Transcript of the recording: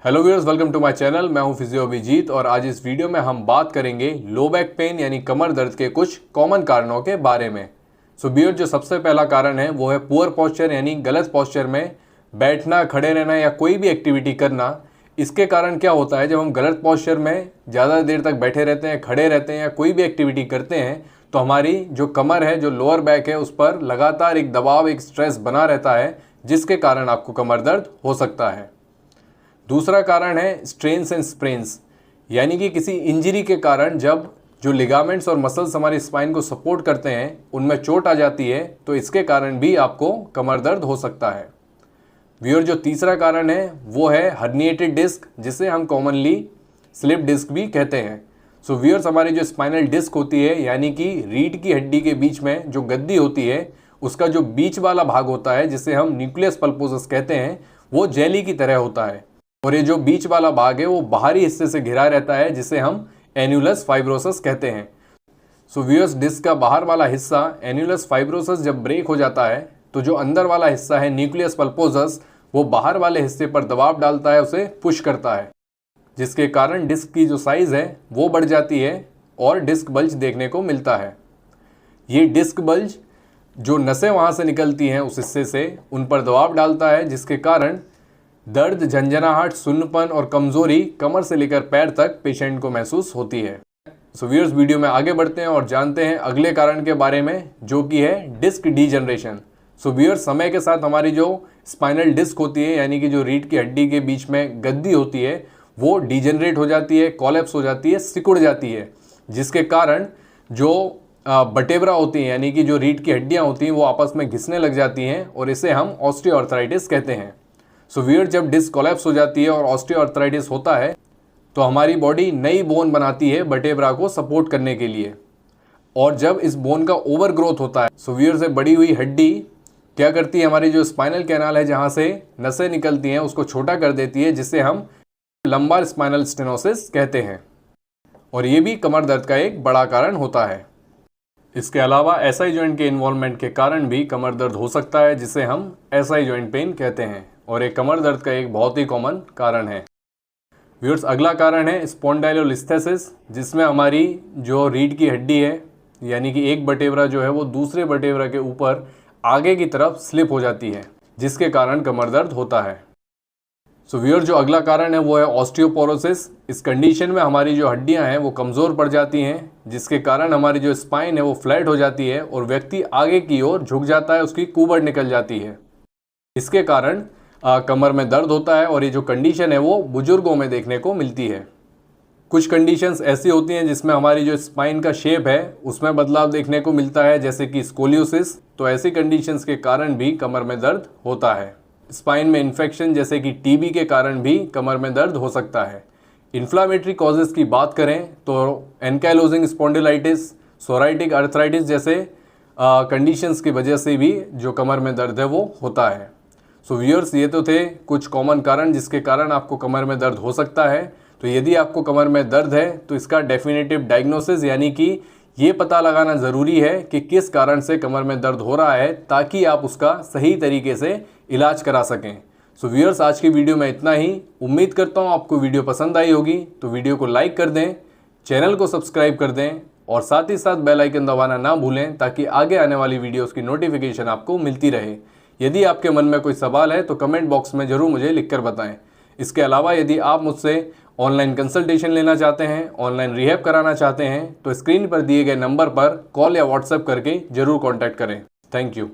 Hello viewers, welcome to my channel. मैं हूं physio Abhijit और आज इस वीडियो में हम बात करेंगे लो बैक पेन यानी कमर दर्द के कुछ कॉमन कारणों के बारे में। व्यूअर्स, जो सबसे पहला कारण है वो है पुअर पोस्चर यानी गलत पोस्चर में बैठना, खड़े रहना या कोई भी एक्टिविटी करना। इसके कारण क्या होता है, जब हम गलत पोस्चर में ज़्यादा देर तक बैठे रहते हैं, खड़े रहते हैं या कोई भी एक्टिविटी करते हैं तो हमारी जो कमर है, जो लोअर बैक है, उस पर लगातार एक दबाव, एक स्ट्रेस बना रहता है, जिसके कारण आपको कमर दर्द हो सकता है। दूसरा कारण है स्ट्रेन्स एंड स्प्रेन्स, यानी कि किसी इंजरी के कारण जब जो लिगामेंट्स और मसल्स हमारी स्पाइन को सपोर्ट करते हैं उनमें चोट आ जाती है, तो इसके कारण भी आपको कमर दर्द हो सकता है। व्यूअर, जो तीसरा कारण है वो है हर्निएटेड डिस्क, जिसे हम कॉमनली स्लिप डिस्क भी कहते हैं। व्यूअर्स, हमारी जो स्पाइनल डिस्क होती है यानी कि रीढ़ की हड्डी के बीच में जो गद्दी होती है, उसका जो बीच वाला भाग होता है जिसे हम न्यूक्लियस पल्पोसस कहते हैं, वो जेली की तरह होता है और ये जो बीच वाला भाग है वो बाहरी हिस्से से घिरा रहता है, जिसे हम एन्युलस फाइब्रोसस कहते हैं। व्यूअर्स, डिस्क का बाहर वाला हिस्सा एन्युलस फाइब्रोसस जब ब्रेक हो जाता है तो जो अंदर वाला हिस्सा है न्यूक्लियस पल्पोसस, वो बाहर वाले हिस्से पर दबाव डालता है, उसे पुश करता है, जिसके कारण डिस्क की जो साइज है वो बढ़ जाती है और डिस्क बल्ज देखने को मिलता है। ये डिस्क बल्ज जो नसें वहाँ से निकलती हैं उस हिस्से से, उन पर दबाव डालता है, जिसके कारण दर्द, झंझनाहट, सुन्नपन और कमजोरी कमर से लेकर पैर तक पेशेंट को महसूस होती है। व्यूअर्स, वीडियो में आगे बढ़ते हैं और जानते हैं अगले कारण के बारे में, जो कि है डिस्क डीजनरेशन। व्यूअर्स, समय के साथ हमारी जो स्पाइनल डिस्क होती है यानी कि जो रीढ़ की हड्डी के बीच में गद्दी होती है वो डीजनरेट हो जाती है, कोलैप्स हो जाती है, सिकुड़ जाती है, जिसके कारण जो बटेब्रा होती हैं यानी कि जो रीढ़ की हड्डियाँ होती हैं वो आपस में घिसने लग जाती हैं और इसे हम ऑस्टियोआर्थराइटिस कहते हैं। व्यूअर्स, जब डिस्क कोलैप्स हो जाती है और ऑस्टियोआर्थराइटिस होता है तो हमारी बॉडी नई बोन बनाती है बटेब्रा को सपोर्ट करने के लिए, और जब इस बोन का ओवर ग्रोथ होता है, व्यूअर्स, से बड़ी हुई हड्डी क्या करती है, हमारी जो स्पाइनल कैनाल है जहाँ से नसें निकलती हैं उसको छोटा कर देती है, जिसे हम लंबार स्पाइनल स्टेनोसिस कहते हैं, और ये भी कमर दर्द का एक बड़ा कारण होता है। इसके अलावा एसआई जॉइंट के इन्वॉल्वमेंट के कारण भी कमर दर्द हो सकता है, जिसे हम एसआई जॉइंट पेन कहते हैं, और एक कमर दर्द का एक बहुत ही कॉमन कारण है। व्यूअर्स, अगला कारण है स्पॉन्डाइलोलिस्थेसिस, जिसमें हमारी जो रीढ़ की हड्डी है यानी कि एक बटेब्रा जो है वो दूसरे बटेब्रा के ऊपर आगे की तरफ स्लिप हो जाती है, जिसके कारण कमर दर्द होता है। व्यूअर्स, जो अगला कारण है वो है ऑस्टियोपोरोसिस। इस कंडीशन में हमारी जो हड्डियां हैं वो कमज़ोर पड़ जाती हैं, जिसके कारण हमारी जो स्पाइन है वो फ्लैट हो जाती है और व्यक्ति आगे की ओर झुक जाता है, उसकी कुबड़ निकल जाती है। इसके कारण कमर में दर्द होता है और ये जो कंडीशन है वो बुजुर्गों में देखने को मिलती है। कुछ कंडीशंस ऐसी होती हैं जिसमें हमारी जो स्पाइन का शेप है उसमें बदलाव देखने को मिलता है, जैसे कि स्कोलियोसिस। तो ऐसी कंडीशंस के कारण भी कमर में दर्द होता है। स्पाइन में इन्फेक्शन जैसे कि टीबी के कारण भी कमर में दर्द हो सकता है। इन्फ्लामेटरी कॉजेज़ की बात करें तो एंकाइलोजिंग स्पॉन्डिलाइटिस, सोराइटिक अर्थराइटिस जैसे कंडीशंस की वजह से भी जो कमर में दर्द है वो होता है। व्यूअर्स, ये तो थे कुछ कॉमन कारण जिसके कारण आपको कमर में दर्द हो सकता है। तो यदि आपको कमर में दर्द है तो इसका डेफिनेटिव डायग्नोसिस यानी कि ये पता लगाना ज़रूरी है कि किस कारण से कमर में दर्द हो रहा है, ताकि आप उसका सही तरीके से इलाज करा सकें। व्यूअर्स, आज की वीडियो में इतना ही। उम्मीद करता हूँ आपको वीडियो पसंद आई होगी, तो वीडियो को लाइक कर दें, चैनल को सब्सक्राइब कर दें और साथ ही साथ बेल आइकन दबाना ना भूलें, ताकि आगे आने वाली वीडियोज़ की नोटिफिकेशन आपको मिलती रहे। यदि आपके मन में कोई सवाल है तो कमेंट बॉक्स में ज़रूर मुझे लिखकर बताएं। इसके अलावा यदि आप मुझसे ऑनलाइन कंसल्टेशन लेना चाहते हैं, ऑनलाइन रिहैब कराना चाहते हैं, तो स्क्रीन पर दिए गए नंबर पर कॉल या व्हाट्सएप करके ज़रूर कॉन्टैक्ट करें। Thank you.